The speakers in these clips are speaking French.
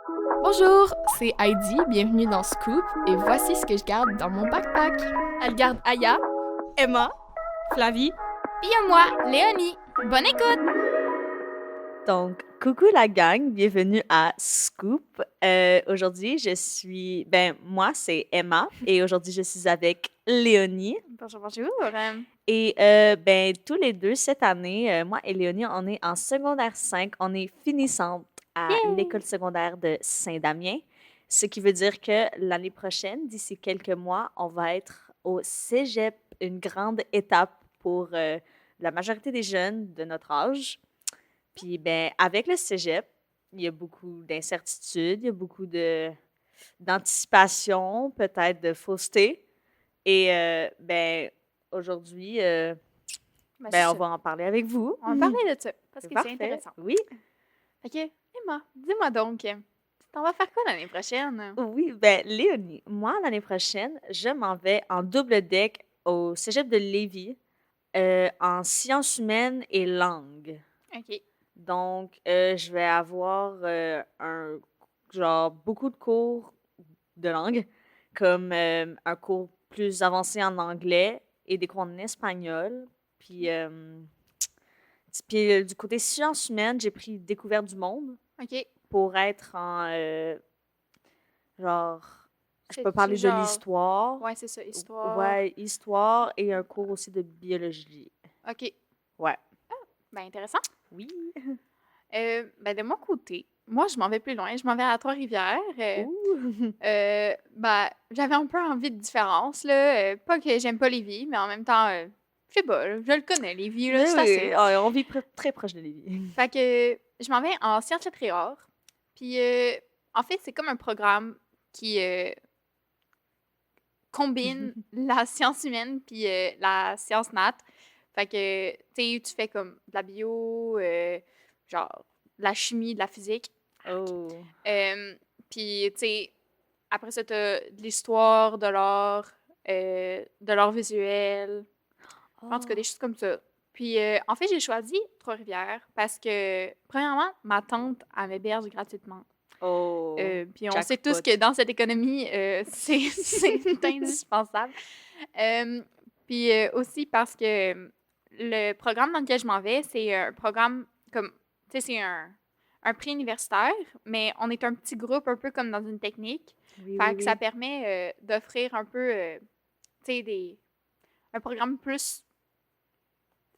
Bonjour, c'est Heidi, bienvenue dans Scoop, et voici ce que je garde dans mon backpack. Elle garde Aya, Emma, Flavie. Puis moi, Léonie. Bonne écoute! Donc, coucou la gang, bienvenue à Scoop. Aujourd'hui, moi, c'est Emma et aujourd'hui, je suis avec Léonie. Bonjour, bonjour. Et tous les deux, cette année, moi et Léonie, on est en secondaire 5, on est finissantes à l'école secondaire de Saint-Damien, ce qui veut dire que l'année prochaine, d'ici quelques mois, on va être au cégep, une grande étape pour la majorité des jeunes de notre âge. Puis, avec le cégep, il y a beaucoup d'incertitudes, il y a beaucoup d'anticipation, peut-être de fausseté. Et, aujourd'hui, on va en parler avec vous. On va parler de ça, parce C'est que parfait. c'est intéressant. Oui. OK, Emma, dis-moi donc, tu t'en vas faire quoi l'année prochaine? Oui, Léonie, moi, l'année prochaine, je m'en vais en double deck au cégep de Lévis en sciences humaines et langues. OK. Donc, je vais avoir beaucoup de cours de langue, comme un cours plus avancé en anglais et des cours en espagnol. Puis, du côté sciences humaines, j'ai pris découverte du monde OK. pour être en je C'est peux parler de genre- l'histoire. Ouais, c'est ça, histoire. Ouais, histoire et un cours aussi de biologie. OK. Ouais. Ben, intéressant. Oui. De mon côté, moi, je m'en vais plus loin. Je m'en vais à Trois-Rivières. Ouh. J'avais un peu envie de différence, là. Pas que j'aime pas Lévis, mais en même temps, je sais pas, là, je le connais, Lévis, là, c'est assez. On vit très proche de Lévis. Fait que je m'en vais en sciences lettres et arts. Puis, en fait, c'est comme un programme qui combine la science humaine puis la science nat. Fait que, tu fais comme de la bio, genre de la chimie, de la physique. Oh. Puis, tu sais, après ça, t'as de l'histoire, de l'art visuel. En tout cas, des choses comme ça. Puis, en fait, j'ai choisi Trois-Rivières parce que, premièrement, ma tante, elle m'héberge gratuitement. Oh. Puis, on sait tous Jackpot. que dans cette économie, c'est indispensable. Puis, aussi parce que le programme dans lequel je m'en vais, c'est un programme comme, tu sais, c'est un pré-universitaire, mais on est un petit groupe, un peu comme dans une technique. Oui, Fait oui, que oui. ça permet d'offrir un peu, tu sais, un programme plus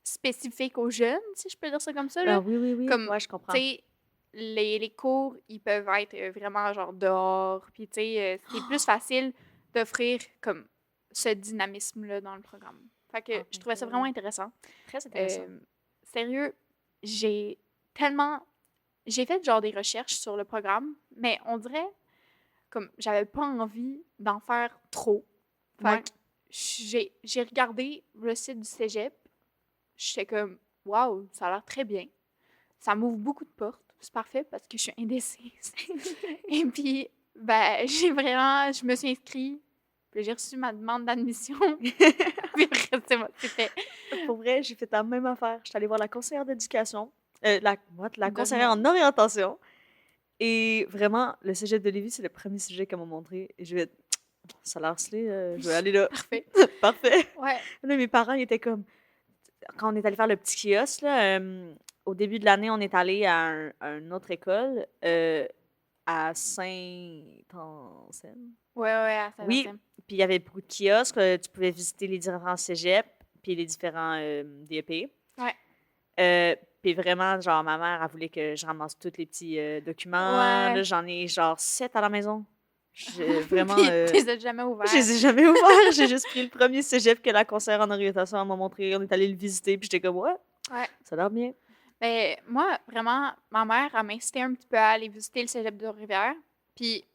spécifique aux jeunes, si je peux dire ça comme ça. Là. Ah, oui, oui, oui. Comme, Ouais, je comprends. tu sais, les cours, ils peuvent être vraiment genre dehors. Puis, tu sais, c'est plus facile d'offrir comme ce dynamisme-là dans le programme. Fait que je trouvais ça vraiment intéressant. Très intéressant. Sérieux, j'ai fait genre des recherches sur le programme, mais on dirait comme j'avais pas envie d'en faire trop. Fait Ouais. que j'ai regardé le site du cégep. J'étais comme, waouh, ça a l'air très bien. Ça m'ouvre beaucoup de portes. C'est parfait parce que je suis indécise. Et puis, je me suis inscrite. Puis j'ai reçu ma demande d'admission. Puis c'est bon, c'est fait. Pour vrai, j'ai fait la même affaire. Je suis allée voir la conseillère d'éducation, la conseillère D'orientation. en orientation. Et vraiment, le cégep de Lévis, c'est le premier sujet qu'elle m'a montré. Et je vais ça a l'air stylé, je vais aller là. Parfait. Parfait. Ouais. Là, mes parents, ils étaient comme... Quand on est allé faire le petit kiosque, là, au début de l'année, on est allé à une autre école, à Saint-Anselme. Ouais, à Oui, Saint-Anselme. puis il y avait beaucoup de kiosques. Tu pouvais visiter les différents cégeps, puis les différents DEP. Ouais. Puis vraiment, genre, ma mère, elle voulait que je ramasse tous les petits documents. Ouais. Là, j'en ai genre 7 à la maison. Vraiment... Puis tu les as jamais ouverts. je les ai jamais ouverts. J'ai juste pris le premier cégep que la conseillère en orientation m'a montré. On est allé le visiter, puis j'étais comme, ouais, ça a l'air bien. Ben, moi, vraiment, ma mère, elle m'a incité un petit peu à aller visiter le cégep de Rivière. Puis,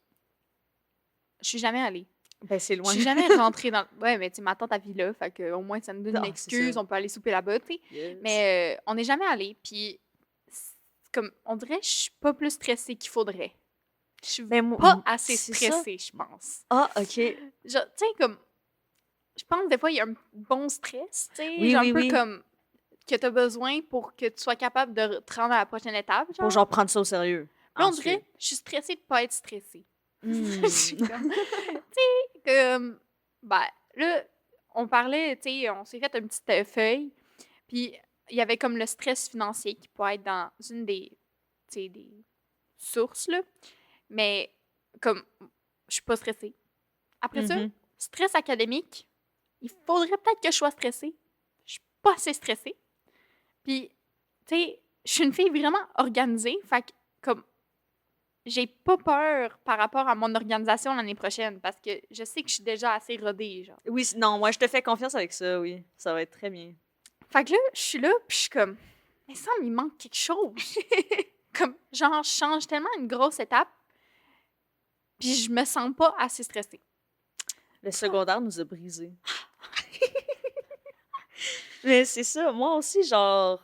je suis jamais allée. Ben, c'est Je loin. suis jamais rentrée dans. Ouais, mais tu sais, ma tante, elle vit là. Fait que, au moins, ça nous donne une Ah, c'est excuse. ça. On peut aller souper là-bas, tu sais. Yes. Mais on n'est jamais allé. Puis, comme, on dirait que je suis pas plus stressée qu'il faudrait. Je suis Ben, moi, pas assez c'est ça. stressée, je pense. Ah, OK. Genre, tu sais, comme. Je pense des fois, il y a un bon stress, tu sais. Oui, genre oui, un peu oui. comme que tu as besoin pour que tu sois capable de te rendre à la prochaine étape. Pour genre prendre ça au sérieux. Là, on Ensuite. dirait, je suis stressée de pas être stressée. Hmm. Je suis comme, tu sais, comme, ben, là, on parlait, tu sais, on s'est fait une petite feuille, puis il y avait comme le stress financier qui peut être dans une des, tu sais, des sources, là. Mais, comme, je suis pas stressée. Après ça, Mhm. stress académique, il faudrait peut-être que je sois stressée. Je suis pas assez stressée. Puis, tu sais, je suis une fille vraiment organisée, fait que, comme, j'ai pas peur par rapport à mon organisation l'année prochaine parce que je sais que je suis déjà assez rodée, genre. Oui, non, moi, je te fais confiance avec ça, oui. Ça va être très bien. Fait que là, je suis là, puis je suis comme, mais ça, il manque quelque chose. Comme, genre, je change tellement une grosse étape, puis je me sens pas assez stressée. Le secondaire nous a brisés. Mais c'est ça, moi aussi, genre...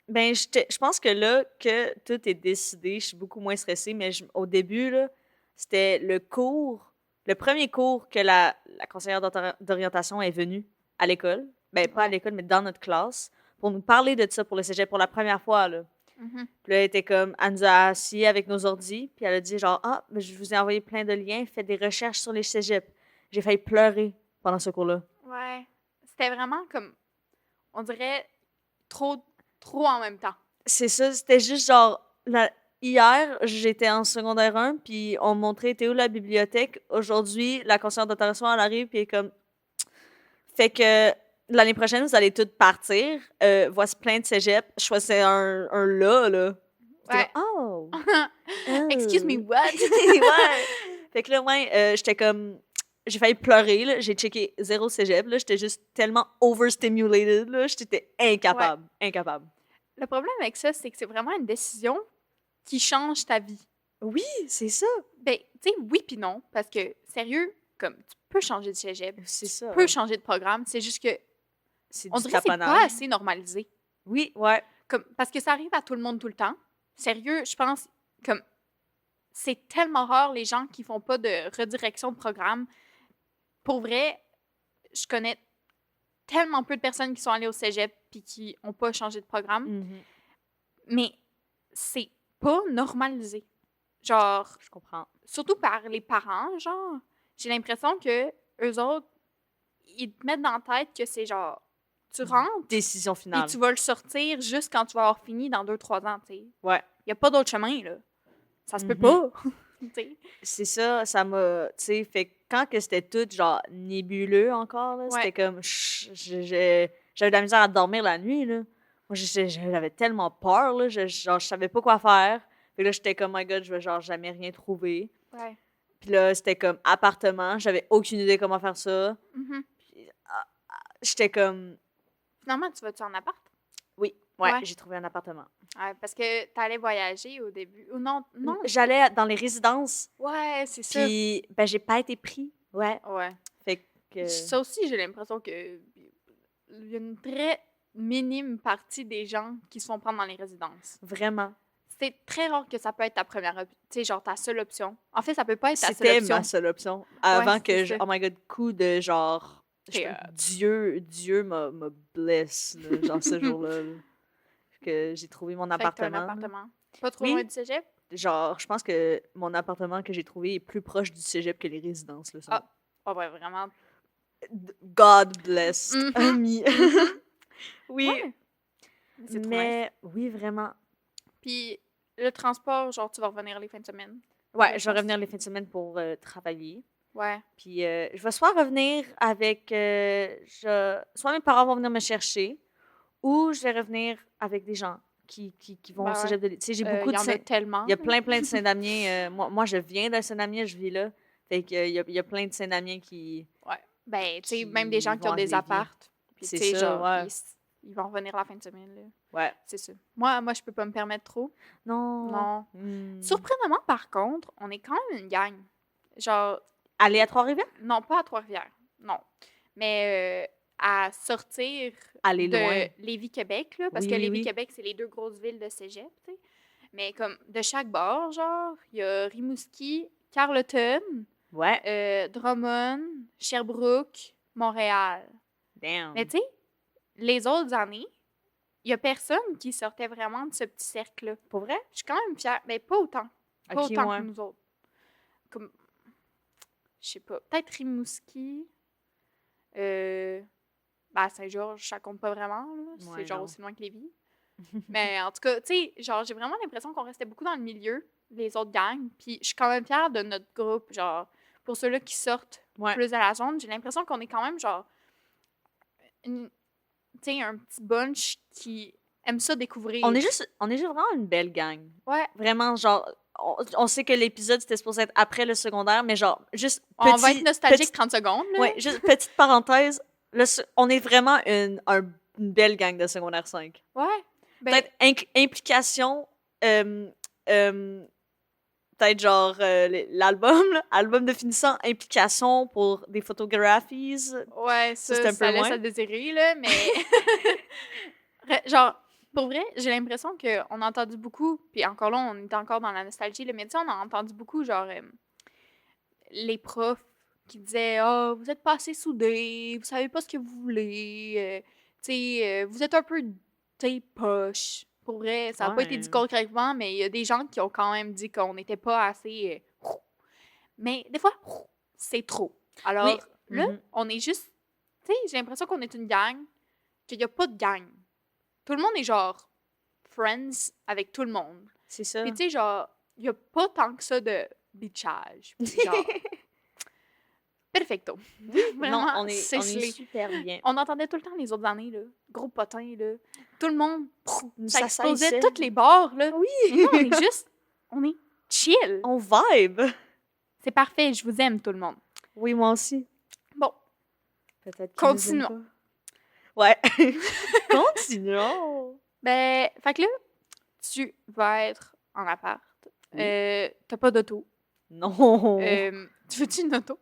Ben, je pense que là, que tout est décidé, je suis beaucoup moins stressée, mais au début, là, c'était le premier cours que la conseillère d'orientation est venue à l'école. Ben, pas à Ouais. l'école, mais dans notre classe, pour nous parler de ça pour le cégep pour la première fois, là. Mhm. Puis là, elle était comme, elle nous a assis avec nos ordis, puis elle a dit genre, ah, mais je vous ai envoyé plein de liens, faites des recherches sur les cégeps. J'ai failli pleurer pendant ce cours-là. Ouais. C'était vraiment comme, on dirait, trop en même temps. C'est ça, c'était juste genre, hier, j'étais en secondaire 1, puis on me montrait, t'es où la bibliothèque? Aujourd'hui, la conseillère d'orientation, elle arrive, puis elle est comme, fait que l'année prochaine, vous allez toutes partir. Voici plein de cégeps. Choisissez un là. J'étais Ouais. comme, oh! Excuse me, what? Ouais. Fait que là, ouais, j'étais comme. J'ai failli pleurer, là. J'ai checké zéro cégep, là. J'étais juste tellement overstimulated, là. J'étais incapable. Incapable. Le problème avec ça, c'est que c'est vraiment une décision qui change ta vie. Oui, c'est ça. Ben, tu sais, oui puis non, parce que, sérieux, comme, tu peux changer de cégep, C'est ça. tu peux changer de programme, c'est juste que, C'est on du dirait que c'est pas taponnage. assez normalisé. Oui, ouais. Comme, parce que ça arrive à tout le monde tout le temps. Sérieux, je pense, comme, c'est tellement rare les gens qui font pas de redirection de programme. Pour vrai, je connais tellement peu de personnes qui sont allées au cégep puis qui ont pas changé de programme, Mhm. mais c'est pas normalisé. Genre, Je comprends. surtout par les parents, genre, j'ai l'impression que eux autres, ils te mettent dans la tête que c'est genre, tu rentres, Décision puis finale. tu vas le sortir juste quand tu vas avoir fini dans 2-3 ans, tu sais. Ouais. Il n'y a pas d'autre chemin, là. Ça se peut Mhm. pas. Tu sais. C'est ça, ça m'a. Tu sais, fait que quand que c'était tout, genre, nébuleux encore, là, Ouais. c'était comme. J'avais de la misère à dormir la nuit, là. Moi, j'avais tellement peur, là. Genre, je savais pas quoi faire. Puis là, j'étais comme, my God, je vais, genre, jamais rien trouver. Ouais. Puis là, c'était comme appartement. J'avais aucune idée comment faire ça. Mhm. Puis, j'étais comme. Finalement, tu vas-tu en appart? Oui, ouais, Ouais. j'ai trouvé un appartement. Ouais, parce que t'allais voyager au début. Ou non, non. J'allais dans les résidences. Ouais, c'est ça. Puis, ben, j'ai pas été pris. Ouais. Ouais. Fait que. Ça aussi, j'ai l'impression que il y a une très minime partie des gens qui se font prendre dans les résidences. Vraiment. C'est très rare que ça peut être ta première option. Tu sais, genre ta seule option. En fait, ça peut pas être ta seule C'était option. ma seule option. Avant que c'est je. ça. Oh my God, coup de genre. T'es, Dieu m'a bless, là, genre ce jour-là. Là, que j'ai trouvé mon Fait que t'as un appartement. là. appartement. Pas trop Oui. loin du cégep? Genre, je pense que mon appartement que j'ai trouvé est plus proche du cégep que les résidences. Là, ça. Ah. Oh, ouais, vraiment. God bless. Mhm. Ami. Oui. Ouais. C'est trop nice. Mais oui, vraiment. Puis le transport, genre, tu vas revenir les fins de semaine. Ouais, Ouais, je vais pense- revenir les fins de semaine pour travailler. Ouais. Puis je vais soit revenir avec. Soit mes parents vont venir me chercher, ou je vais revenir avec des gens qui vont Ben au cégep de l'île. Tu sais, j'ai beaucoup Il y de. en a tellement. Il y a plein de Saint-Damien. Moi, je viens d'un Saint-Damien, je vis là. Fait qu'il y a plein de Saint-Damien qui. Ben, tu sais, qui même des gens qui vont ont à des Lévis. apparts. Puis, C'est tu sais, ça, genre, ouais. ils vont revenir la fin de semaine, là. Ouais. C'est ça. Moi, je peux pas me permettre trop. Non. Non. Hmm. Surprenamment, par contre, on est quand même une gang. Genre, Aller à Trois-Rivières? non, pas à Trois-Rivières. Non. Mais à sortir Aller de loin. Lévis-Québec, là. Parce Oui, que oui, oui. Lévis-Québec, c'est les deux grosses villes de cégep, tu sais. Mais comme de chaque bord, genre, il y a Rimouski, Carleton, Ouais. Drummond, Sherbrooke, Montréal. Damn. Mais tu sais, les autres années, il y a personne qui sortait vraiment de ce petit cercle-là. Pour vrai? Je suis quand même fière. Mais pas autant. Pas Ok, autant ouais. que nous autres. Comme, je sais pas, peut-être Rimouski. À Saint-Georges, ça compte pas vraiment, là. C'est Ouais, genre non. aussi loin que Lévis. Mais en tout cas, tu sais, genre, j'ai vraiment l'impression qu'on restait beaucoup dans le milieu, les autres gangs. Puis je suis quand même fière de notre groupe, genre, pour ceux-là qui sortent Ouais. plus à la zone, j'ai l'impression qu'on est quand même, genre, tu sais, un petit bunch qui aime ça découvrir. On est juste vraiment une belle gang. Ouais, Vraiment, genre, on sait que l'épisode c'était supposé être après le secondaire, mais genre, juste on va être nostalgique petite, 30 secondes, là. ouais, juste petite parenthèse, on est vraiment une belle gang de secondaire 5. Ouais. Ben, Peut-être implication, euh, euh, peut-être genre l'album, là, album de finissant, implication pour des photographies. ouais, Ça, ça, c'est un ça peu laisse moins. à désirer, là, mais... Genre, pour vrai, j'ai l'impression qu'on a entendu beaucoup, puis encore là, on est encore dans la nostalgie, là, mais tu sais, on a entendu beaucoup, genre, les profs qui disaient « Ah, vous êtes pas assez soudés, vous savez pas ce que vous voulez, tu sais, vous êtes un peu, tu sais, poche. » Pour vrai, ça n'a pas été dit Ouais. concrètement, mais il y a des gens qui ont quand même dit qu'on n'était pas assez... mais des fois, c'est trop. Alors, Oui. là, Mhm. on est juste... Tu sais, j'ai l'impression qu'on est une gang, qu'il n'y a pas de gang. Tout le monde est genre friends avec tout le monde. C'est ça. Puis tu sais, genre, il n'y a pas tant que ça de bitchage. Puis genre, perfecto. Vraiment, Non, on est c'est super bien. On entendait tout le temps les autres années, là. Gros potins, là. Tout le monde, ça Ça explosait saillissait. toutes les barres, là. Oui. Et nous, on est juste... On est chill. On vibe. C'est parfait, je vous aime, tout le monde. Oui, moi aussi. Bon, Peut-être. continuons. Ouais. Continuons. Ben, fait que là, tu vas être en appart. Oui. T'as pas d'auto. Non. Tu veux-tu une auto?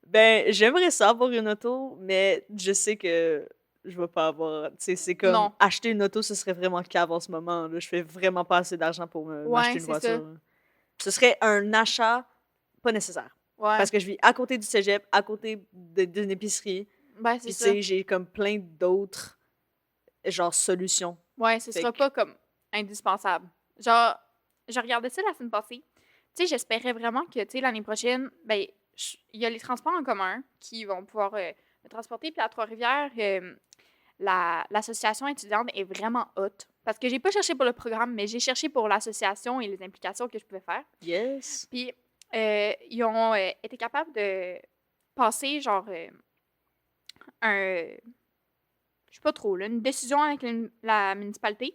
Ben, j'aimerais ça avoir une auto, mais je sais que je vais pas avoir. Tu sais, c'est comme Non. acheter une auto, ce serait vraiment cave en ce moment. Là. Je fais vraiment pas assez d'argent pour m'acheter une c'est voiture. ça. Là. Ce serait un achat pas nécessaire. Ouais. Parce que je vis à côté du cégep, à côté d'une épicerie. Ben, c'est Puis, tu ça. sais, j'ai comme plein d'autres, genre, solutions. Ouais, ce Fait sera que- pas comme indispensable. Genre, je regardais ça la semaine passée. Tu sais, j'espérais vraiment que, tu sais, l'année prochaine, ben, il y a les transports en commun qui vont pouvoir me transporter. Puis à Trois-Rivières, l'association étudiante est vraiment haute. Parce que j'ai pas cherché pour le programme, mais j'ai cherché pour l'association et les implications que je pouvais faire. Yes. Puis, ils ont été capables de passer, genre, je sais pas trop, là, une décision avec la municipalité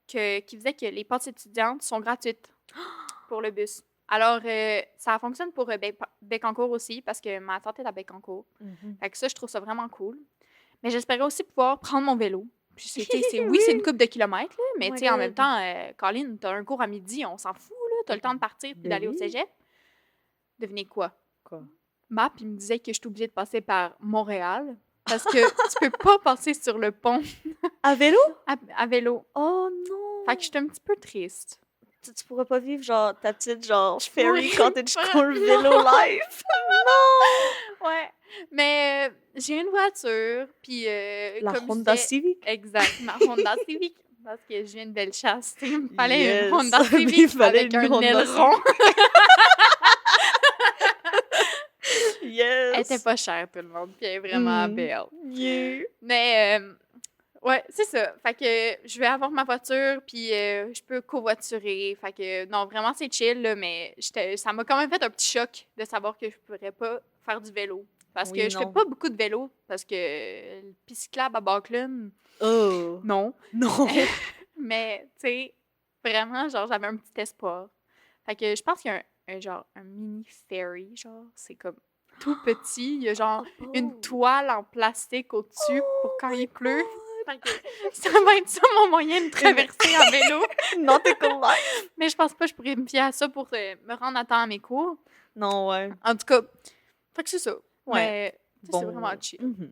qui faisait que les passes étudiantes sont gratuites pour le bus. Alors, ça fonctionne pour Bécancour aussi, parce que ma tante est à Bécancour. Fait que ça, je trouve ça vraiment cool. Mais j'espérais aussi pouvoir prendre mon vélo. Puis oui, c'est une couple de kilomètres, là, mais Oh my tu sais, en God. même temps, Colin, t'as un cours à midi, on s'en fout, là. T'as le temps de partir puis Ben d'aller au oui. cégep. Devinez quoi? Quoi? Map, il me disait que je suis obligée de passer par Montréal parce que tu peux pas passer sur le pont À vélo? à vélo. Oh non! Fait que je suis un petit peu triste. Tu pourras pas vivre, genre, ta petite, genre, ferry Oui. cottage core Non. vélo life. Ouais. Mais j'ai une voiture, puis La comme je Honda disais- Civic. Exact, ma Honda Civic. Parce que je viens de Bellechasse. Il me fallait Yes. une Honda Il Civic fallait avec une un Honda aileron. Yes. Elle était pas chère, tout le monde, puis elle est vraiment Mm. belle. Yeah. Mais, ouais, c'est ça. Fait que je vais avoir ma voiture, puis je peux covoiturer. Fait que, non, vraiment, c'est chill, là, mais ça m'a quand même fait un petit choc de savoir que je pourrais pas faire du vélo. Parce Oui, que je fais non. pas beaucoup de vélo, parce que le pisciclable à Baclun, Oh. non. Non. Mais, tu sais, vraiment, genre, j'avais un petit espoir. Fait que je pense qu'il y a un mini ferry, genre, c'est comme tout petit. Il y a genre une toile en plastique au-dessus pour quand il pleut. Fait que ça va être ça mon moyen de traverser en vélo. Nautical life. Mais je pense pas que je pourrais me fier à ça pour me rendre à temps à mes cours. Non, ouais. En tout cas, fait que c'est ça. Ouais. Mais tu sais, c'est vraiment chill. Mhm.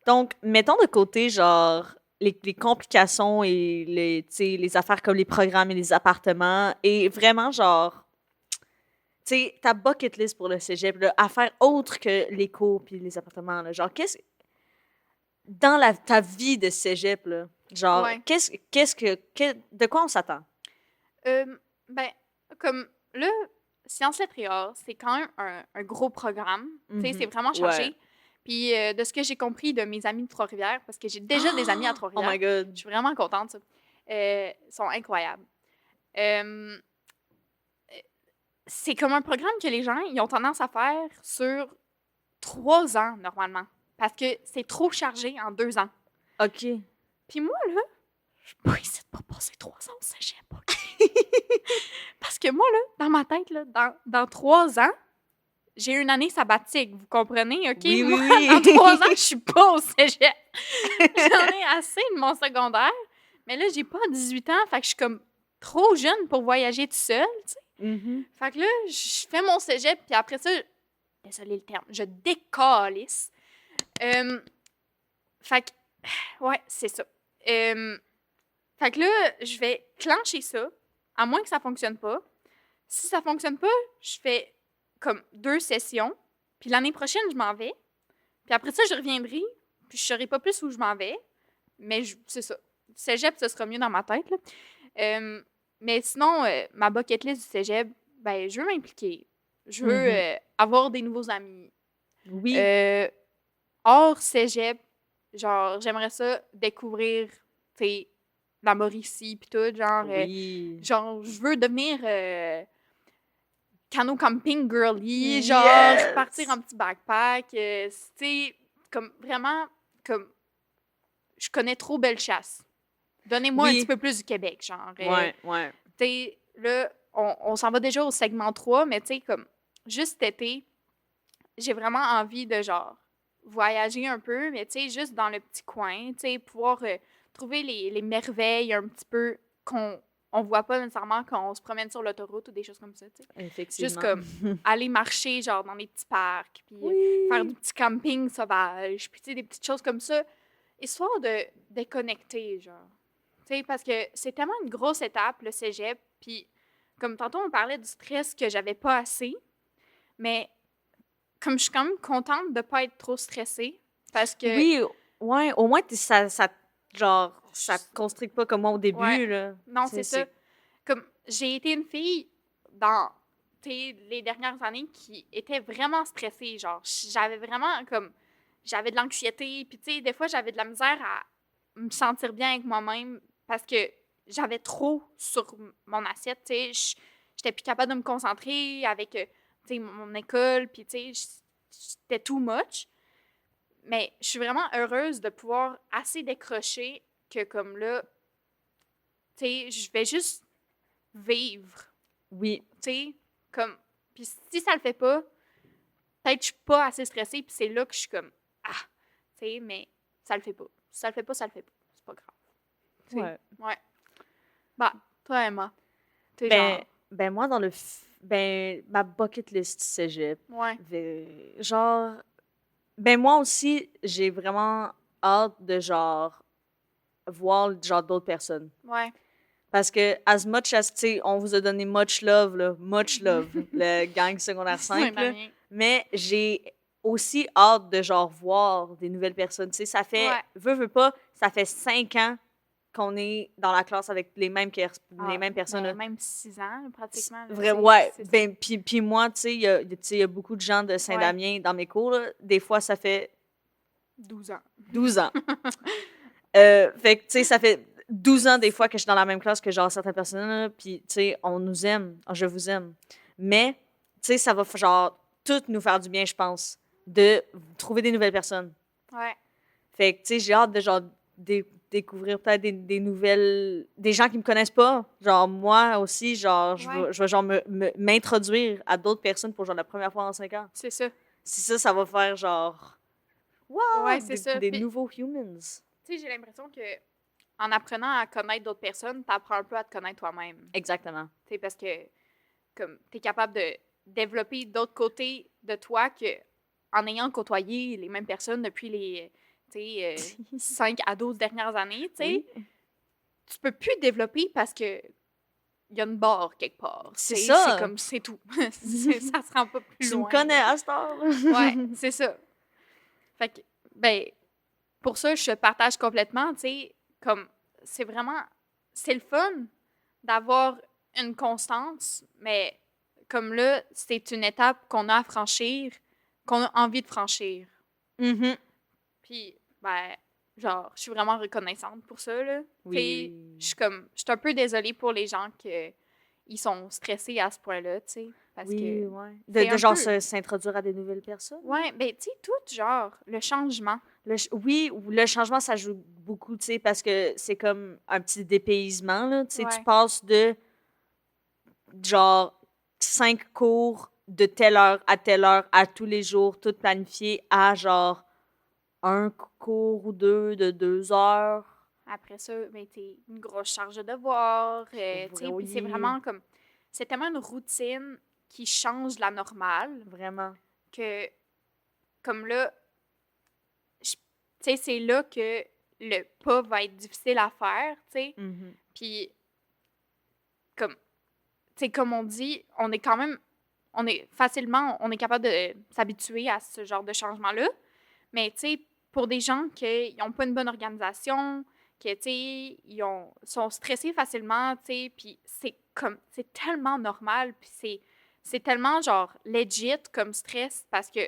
Donc, mettons de côté, genre, les complications et les, tu sais, les affaires comme les programmes et les appartements, et vraiment, genre, tu sais, ta bucket list pour le cégep, là, affaires autres que les cours puis les appartements, là, genre, dans ta vie de cégep, là, genre, Ouais. de quoi on s'attend? Ben, comme là, Sciences, Lettres et Arts, c'est quand même un gros programme. Tu sais, c'est vraiment chargé. Ouais. Puis de ce que j'ai compris de mes amis de Trois-Rivières, parce que j'ai déjà des amis à Oh Trois-Rivières, my God. je suis vraiment contente, ça. Ils sont incroyables. C'est comme un programme que les gens ils ont tendance à faire sur 3 ans, normalement. Parce que c'est trop chargé en 2 ans. OK. Puis moi, là, je suis pas ici de pas passer 3 ans au cégep, OK? Parce que moi, là, dans ma tête, là, dans 3 ans, j'ai une année sabbatique, vous comprenez, OK? Oui, Moi, oui, oui. dans 3 ans, je suis pas au cégep. J'en ai assez de mon secondaire. Mais là, j'ai pas 18 ans, fait que je suis comme trop jeune pour voyager toute seule, tu sais. Mhm. Fait que là, je fais mon cégep, puis après ça, désolé le terme, je décalisse. Fait que, ouais, c'est ça. Fait que là, je vais clencher ça, à moins que ça fonctionne pas. Si ça fonctionne pas, je fais comme 2 sessions, puis l'année prochaine, je m'en vais. Puis après ça, je reviendrai, puis je saurai pas plus où je m'en vais. Mais c'est ça. Cégep, ça sera mieux dans ma tête, là. Mais sinon, ma bucket list du cégep, ben, je veux m'impliquer. Je veux avoir des nouveaux amis. Oui. Hors cégep, genre, j'aimerais ça découvrir, tu sais, la Mauricie pis tout, genre, Oui. genre, je veux devenir canot camping girly, Yes! genre, partir en petit backpack, tu sais, comme, vraiment, comme, je connais trop Bellechasse. Donnez-moi un Oui. petit peu plus du Québec, genre. Ouais, ouais. Tu sais, là, on s'en va déjà au segment 3, mais tu sais, comme, juste cet été, j'ai vraiment envie de, genre, voyager un peu, mais tu sais, juste dans le petit coin, tu sais, pouvoir trouver les merveilles un petit peu qu'on voit pas nécessairement quand on se promène sur l'autoroute ou des choses comme ça, tu sais. Effectivement. Juste comme aller marcher, genre, dans les petits parcs, puis Oui. faire du petit camping sauvage, puis tu sais, des petites choses comme ça, histoire de déconnecter, genre. Tu sais, parce que c'est tellement une grosse étape, le cégep, puis comme tantôt, on parlait du stress que j'avais pas assez, mais comme je suis quand même contente de pas être trop stressée, parce que... Oui, ouais, au moins, genre, ça te constricte pas comme moi au début, Ouais. là. Non, c'est ça. Comme, j'ai été une fille dans les dernières années qui était vraiment stressée. Genre, j'avais vraiment comme. J'avais de l'anxiété. Puis, tu sais, des fois, j'avais de la misère à me sentir bien avec moi-même parce que j'avais trop sur mon assiette. Tu sais, j'étais plus capable de me concentrer avec, tu sais, mon école. Puis, tu sais, j'étais too much. Mais je suis vraiment heureuse de pouvoir assez décrocher que, comme là, tu sais, je vais juste vivre, Oui. tu sais, comme... Puis si ça le fait pas, peut-être que je suis pas assez stressée, puis c'est là que je suis comme, ah, tu sais, mais ça le fait pas. Si ça le fait pas, ça le fait pas. C'est pas grave. Tu sais. Ouais. Ouais. Bah, toi, Emma, t'es Ben, moi, dans ma bucket list cégep, Ouais. genre, ben, moi aussi, j'ai vraiment hâte de, genre, voir, genre, d'autres personnes. Ouais. Parce que, as much as, tu sais, on vous a donné much love, le gang secondaire 5, là, mais j'ai aussi hâte de, genre, voir des nouvelles personnes. Tu sais, ça fait, veux pas, ça fait 5 ans qu'on est dans la classe avec les mêmes personnes. Ben, même 6 ans, pratiquement. Là, Vrai, ouais. Ben, puis moi, tu sais, il y a beaucoup de gens de Saint-Damien dans mes cours. Là. Des fois, ça fait 12 ans. 12 ans. Fait que, tu sais, ça fait 12 ans des fois que je suis dans la même classe que genre certaines personnes. là, Puis, tu sais, on nous aime. Je vous aime. Mais, tu sais, ça va genre tout nous faire du bien, je pense, de trouver des nouvelles personnes. Ouais. Fait que, tu sais, j'ai hâte de, genre, découvrir peut-être des nouvelles... Des gens qui me connaissent pas. Genre, moi aussi, genre, je vais genre m'introduire à d'autres personnes pour, genre, la première fois en 5 ans. C'est ça. Si ça va faire, genre... Wow! Ouais, c'est ça. Des Puis, nouveaux humans. tu sais, j'ai l'impression que en apprenant à connaître d'autres personnes, t'apprends un peu à te connaître toi-même. Exactement. Tu sais, parce que, comme, t'es capable de développer d'autres côtés de toi que en ayant côtoyé les mêmes personnes depuis les, tu sais, 5 à 12 dernières années, tu sais, tu peux plus développer parce que il y a une barre quelque part. C'est tu sais, ça. C'est comme, c'est tout. Ça se rend pas plus Tu loin. me connais à cette heure. Ouais, c'est ça. Fait que, ben, pour ça, je partage complètement, tu sais, comme, c'est vraiment, c'est le fun d'avoir une constance, mais comme là, c'est une étape qu'on a à franchir, qu'on a envie de franchir. Mhm. Puis, ben, genre, je suis vraiment reconnaissante pour ça, là. Oui. Je suis un peu désolée pour les gens ils sont stressés à ce point-là, tu sais. Parce Oui, que, ouais. c'est De un genre peu- s'introduire à des nouvelles personnes. ouais, ben, tu sais, tout, genre, le changement. Oui, ou le changement, ça joue beaucoup, tu sais, parce que c'est comme un petit dépaysement, là. Tu sais, tu Ouais. passes de, genre, 5 cours de telle heure à tous les jours, tout planifié, à, genre, un cours ou deux de 2 heures. Après ça, ben, t'es une grosse charge de devoirs, tu sais, puis c'est Oui. vraiment comme... C'est tellement une routine qui change la normale Vraiment. que, comme là, tu sais, c'est là que le pas va être difficile à faire, tu sais. Mhm. Puis, comme, tu sais, comme on dit, on est quand même, on est capable de s'habituer à ce genre de changement-là. Mais, tu sais, pour des gens qui n'ont pas une bonne organisation, qui, tu sais, sont stressés facilement, tu sais, puis c'est tellement normal, puis c'est tellement, genre, legit comme stress parce que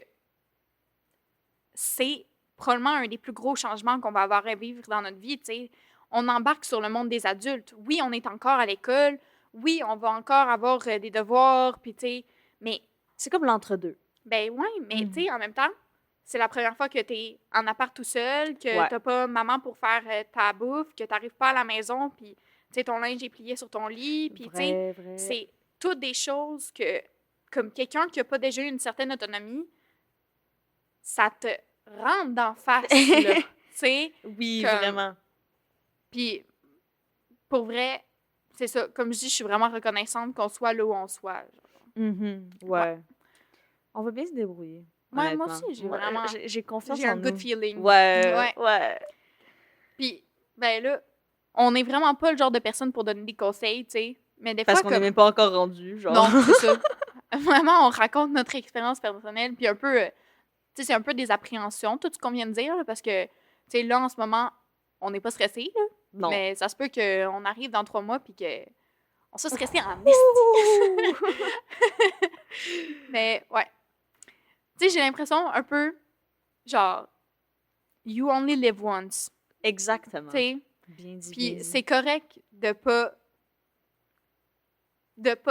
c'est probablement un des plus gros changements qu'on va avoir à vivre dans notre vie, tu sais. On embarque sur le monde des adultes. Oui, on est encore à l'école. Oui, on va encore avoir des devoirs, puis tu sais, mais, C'est comme l'entre-deux. ben ouais, mais tu sais, en même temps, c'est la première fois que tu es en appart tout seul, que Ouais. t'as pas maman pour faire ta bouffe, que t'arrives pas à la maison, puis tu sais, ton linge est plié sur ton lit, puis tu sais, Vrai. c'est toutes des choses que, comme quelqu'un qui a pas déjà eu une certaine autonomie, ça te rentre d'en face, là, tu sais. Oui, Comme- vraiment. Puis, pour vrai, c'est ça. Comme je dis, je suis vraiment reconnaissante qu'on soit là où on soit. Genre. Mhm. Ouais. On va bien se débrouiller. Ouais, moi Honnêtement. aussi, J'ai confiance j'ai en un good nous. feeling. Ouais. Ouais. Puis, ben là, on est vraiment pas le genre de personne pour donner des conseils, tu sais. Mais des Parce fois, qu'on n'est même pas encore rendu, genre. Non, c'est ça. Vraiment, on raconte notre expérience personnelle, puis un peu, tu sais, c'est un peu des appréhensions, tout ce qu'on vient de dire, là, parce que, tu sais, là, en ce moment, on n'est pas stressé, là, Non. mais ça se peut qu'on arrive dans 3 mois, puis que on soit stressé en esti. Mais, ouais. Tu sais, j'ai l'impression un peu, genre, you only live once, Exactement. tu sais. Bien dit. Puis bien dit. c'est correct de pas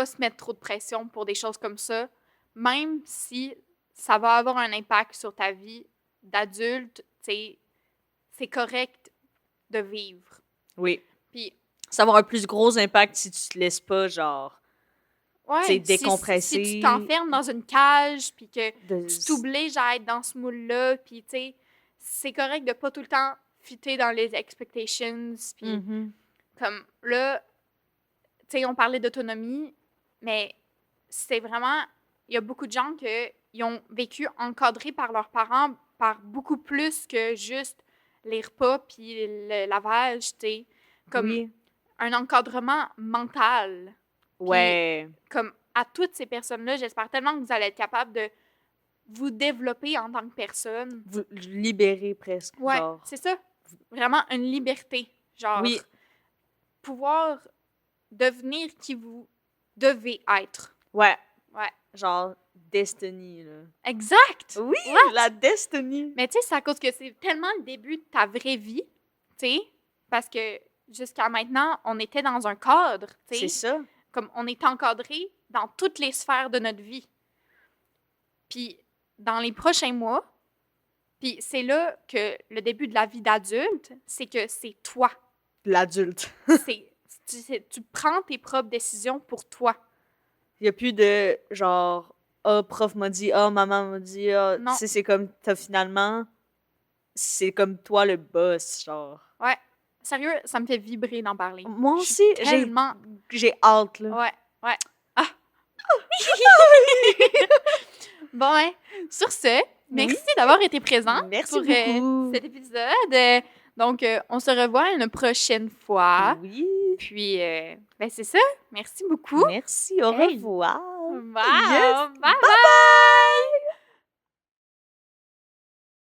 se mettre trop de pression pour des choses comme ça, même si ça va avoir un impact sur ta vie d'adulte, tu sais, c'est correct de vivre. Oui. Puis, Ça va avoir un plus gros impact si tu te laisses pas, genre, ouais, t'sais, décompresser. Si tu t'enfermes dans une cage, puis que de... tu t'obliges à être dans ce moule-là, puis tu sais, c'est correct de pas tout le temps fitter dans les expectations, puis Mhm. comme là, tu sais, on parlait d'autonomie, mais c'est vraiment, il y a beaucoup de gens qui ont vécu encadrés par leurs parents par beaucoup plus que juste les repas puis le lavage, tu sais. Comme Oui. un encadrement mental. Ouais. Comme à toutes ces personnes-là, j'espère tellement que vous allez être capable de vous développer en tant que personne. Vous libérer presque, Ouais, genre. c'est ça. Vraiment une liberté. Genre, Oui. pouvoir devenir qui vous devez être. Ouais. Ouais. Genre, Destiny, là. Exact! Oui, What? la Destiny. Mais tu sais, c'est à cause que c'est tellement le début de ta vraie vie, tu sais, parce que jusqu'à maintenant, on était dans un cadre, tu C'est sais, ça. comme on est encadré dans toutes les sphères de notre vie. Puis, dans les prochains mois, puis c'est là que le début de la vie d'adulte, c'est que c'est toi. L'adulte. Tu prends tes propres décisions pour toi. Il n'y a plus de genre, ah, prof m'a dit, ah, maman m'a dit, ah. Non. Tu sais, c'est comme, t'as finalement, c'est comme toi le boss, genre. Ouais. Sérieux, ça me fait vibrer d'en parler. Moi Je aussi, suis tellement... j'ai hâte, là. Ouais. Ah! Bon, hein, sur ce, merci d'avoir été présent Merci pour beaucoup. cet épisode. Donc, on se revoit une prochaine fois. Oui. Puis, ben c'est ça. Merci beaucoup. Merci, au Hey. revoir. Wow. Yes. Bye bye!